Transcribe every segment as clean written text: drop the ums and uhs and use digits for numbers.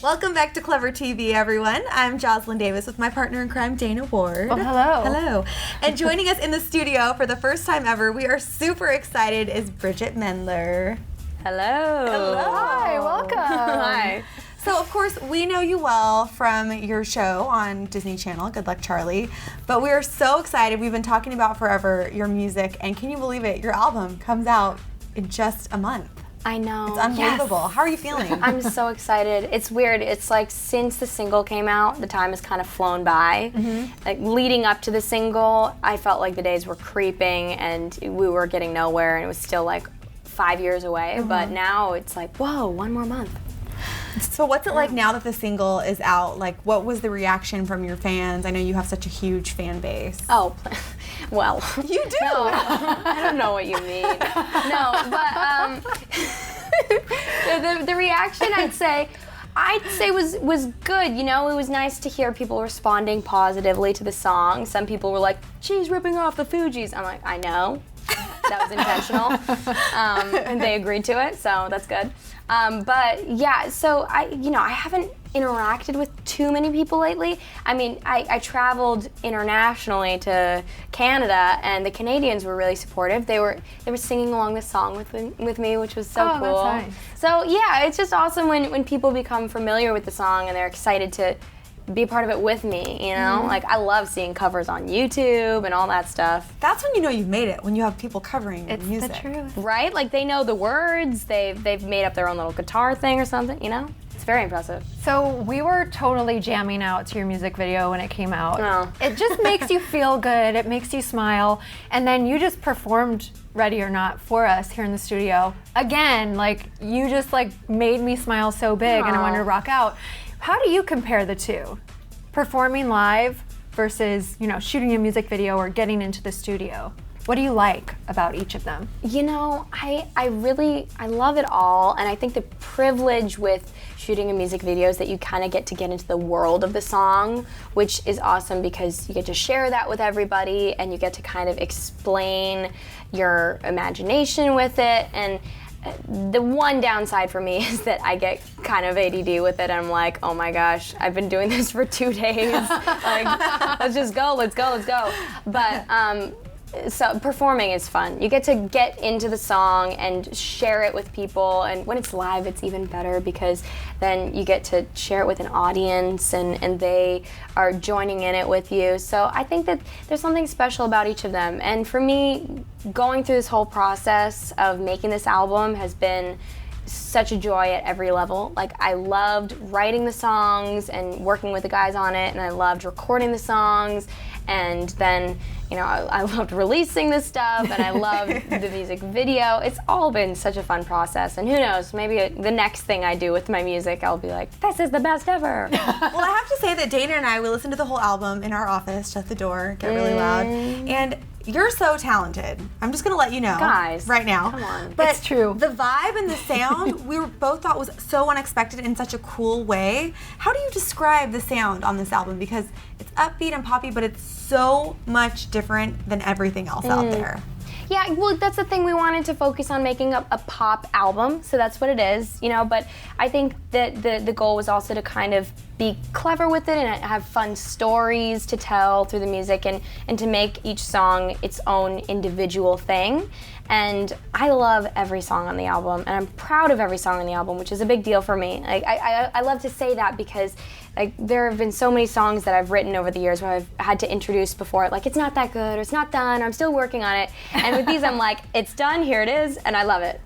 Welcome back to ClevverTV, everyone. I'm Joslyn Davis with my partner in crime, Dana Ward. Oh, hello. Hello. And joining us in the studio for the first time ever, we are super excited, is Bridgit Mendler. Hello. Hello. Hi, welcome. Hi. So, of course, we know you well from your show on Disney Channel, Good Luck Charlie, but we are so excited. We've been talking about forever your music, and can you believe it? Your album comes out in just a month. I know. It's unbelievable. Yes. How are you feeling? I'm so excited. It's weird. It's like since the single came out, the time has kind of flown by. Like leading up to the single, I felt like the days were creeping and we were getting nowhere, and it was still like 5 years away. But now it's like, whoa, 1 more month. So what's it like now that the single is out? Like, what was the reaction from your fans? I know you have such a huge fan base. Oh, well. You do? No, I don't know what you mean. No, but the reaction I'd say was good. You know, it was nice to hear people responding positively to the song. Some people were like, "She's ripping off the Fugees." I'm like, I know. That was intentional. And they agreed to it, so that's good. But yeah, so I haven't interacted with too many people lately. I mean, I traveled internationally to Canada, and the Canadians were really supportive. They were singing along the song with me, which was so cool. That's nice. So yeah, it's just awesome when people become familiar with the song and they're excited to be a part of it with me, you know? Like, I love seeing covers on YouTube and all that stuff. That's when you know you've made it, when you have people covering your music. It's the truth. Right? Like, they know the words, they've made up their own little guitar thing or something, you know? It's very impressive. So we were totally jamming out to your music video when it came out. Oh. It just makes you feel good, it makes you smile, and then you just performed Ready or Not for us here in the studio. Again, like, you just like made me smile so big and I wanted to rock out. How do you compare the two? Performing live versus, shooting a music video or getting into the studio. What do you like about each of them? You know, I love it all, and I think the privilege with shooting a music video is that you kind of get into the world of the song, which is awesome because you get to share that with everybody and you get to kind of explain your imagination with it. And the one downside for me is that I get kind of ADD with it. I'm like, oh my gosh, I've been doing this for 2 days. Like, let's go. But so performing is fun. You get to get into the song and share it with people, and when it's live, it's even better because then you get to share it with an audience and they are joining in it with you. So I think that there's something special about each of them. And for me, going through this whole process of making this album has been such a joy at every level. Like, I loved writing the songs and working with the guys on it, and I loved recording the songs, and then I loved releasing this stuff, and I loved the music video. It's all been such a fun process, and who knows, maybe the next thing I do with my music, I'll be like, this is the best ever. Well, I have to say that Dana and I, we listened to the whole album in our office, shut the door, get really loud, and you're so talented. I'm just gonna let you know, guys, right now. Come on, but it's true. The vibe and the sound, we both thought was so unexpected in such a cool way. How do you describe the sound on this album? Because it's upbeat and poppy, but it's so much different than everything else out there. Yeah, well, that's the thing. We wanted to focus on making a pop album, so that's what it is, but I think that the goal was also to kind of be clever with it and have fun stories to tell through the music and to make each song its own individual thing. And I love every song on the album, and I'm proud of every song on the album, which is a big deal for me. Like, I love to say that because there have been so many songs that I've written over the years where I've had to introduce before, like, it's not that good, or it's not done, or I'm still working on it. And with these, I'm like, it's done, here it is, and I love it.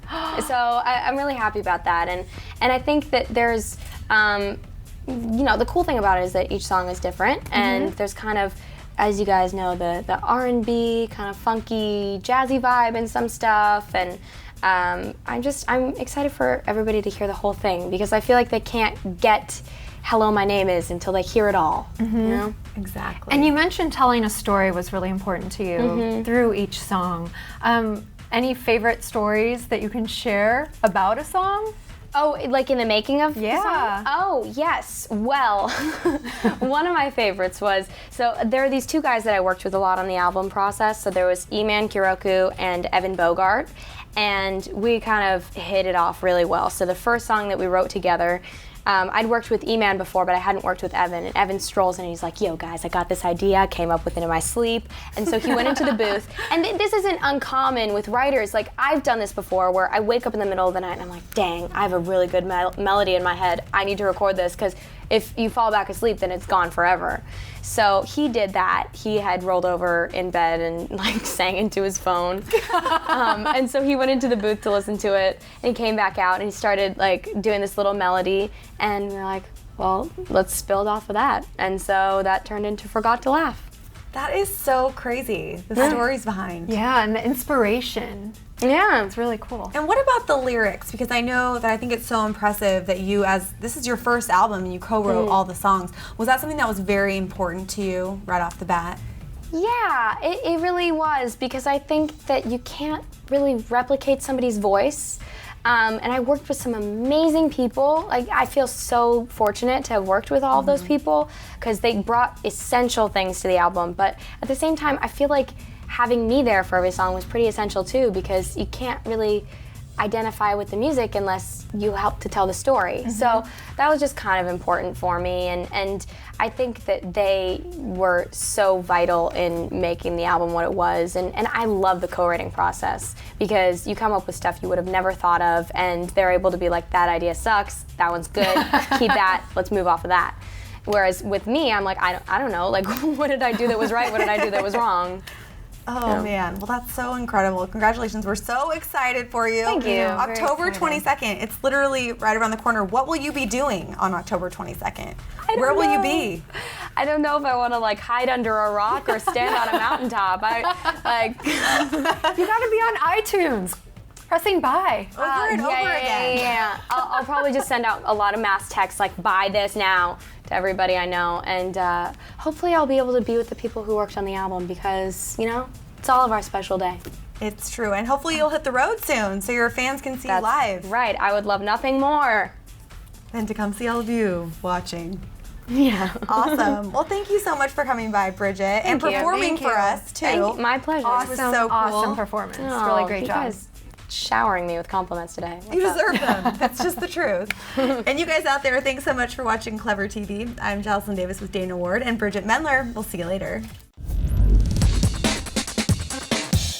So I'm really happy about that. And I think that there's, the cool thing about it is that each song is different, and there's kind of, as you guys know, the R&B, kind of funky, jazzy vibe in some stuff, and I'm excited for everybody to hear the whole thing because I feel like they can't get Hello, My Name Is until they hear it all, you know? Exactly. And you mentioned telling a story was really important to you through each song. Any favorite stories that you can share about a song? Oh, like in the making of the song? Yeah. Oh, yes. Well, one of my favorites was, so there are these two guys that I worked with a lot on the album process. So there was Iman Kiroku and Evan Bogart, and we kind of hit it off really well. So the first song that we wrote together, I'd worked with E-Man before, but I hadn't worked with Evan. And Evan strolls in and he's like, yo guys, I got this idea, I came up with it in my sleep. And so he went into the booth. And this isn't uncommon with writers. Like, I've done this before where I wake up in the middle of the night and I'm like, dang, I have a really good melody in my head. I need to record this, because if you fall back asleep, then it's gone forever. So he did that. He had rolled over in bed and like sang into his phone. And so he went into the booth to listen to it, and he came back out and he started like doing this little melody, and we were like, well, let's build off of that. And so that turned into Forgot to Laugh. That is so crazy, the stories behind. Yeah, and the inspiration. Yeah. It's really cool. And what about the lyrics? Because I know that I think it's so impressive that you, as this is your first album and you co-wrote all the songs. Was that something that was very important to you right off the bat? Yeah, it really was, because I think that you can't really replicate somebody's voice. And I worked with some amazing people. Like, I feel so fortunate to have worked with all of those people, because they brought essential things to the album. But at the same time, I feel like having me there for every song was pretty essential too, because you can't really identify with the music unless you help to tell the story. So that was just kind of important for me, and I think that they were so vital in making the album what it was, and I love the co-writing process, because you come up with stuff you would have never thought of, and they're able to be like, that idea sucks, that one's good, keep that, let's move off of that. Whereas with me, I'm like, I don't know, like, what did I do that was right, what did I do that was wrong? Oh man, well that's so incredible. Congratulations, we're so excited for you. Thank you. October 22nd, it's literally right around the corner. What will you be doing on October 22nd? Where will you be? I don't know if I want to like hide under a rock or stand on a mountaintop. You gotta be on iTunes, pressing buy. Over and over again. Yeah. I'll probably just send out a lot of mass texts like, buy this now, to everybody I know, and hopefully I'll be able to be with the people who worked on the album, because, you know, it's all of our special day. It's true, and hopefully you'll hit the road soon so your fans can see you live. Right, I would love nothing more than to come see all of you watching. Yeah. Awesome. Well, thank you so much for coming by, Bridget, and you. performing Thank for you. us too. My pleasure. Awesome. was so cool. Awesome performance. Really great you job. guys showering me with compliments today. You deserve them. That's just the truth. And you guys out there, thanks so much for watching Clever TV. I'm Joslyn Davis with Dana Ward and Bridgit Mendler. We'll see you later.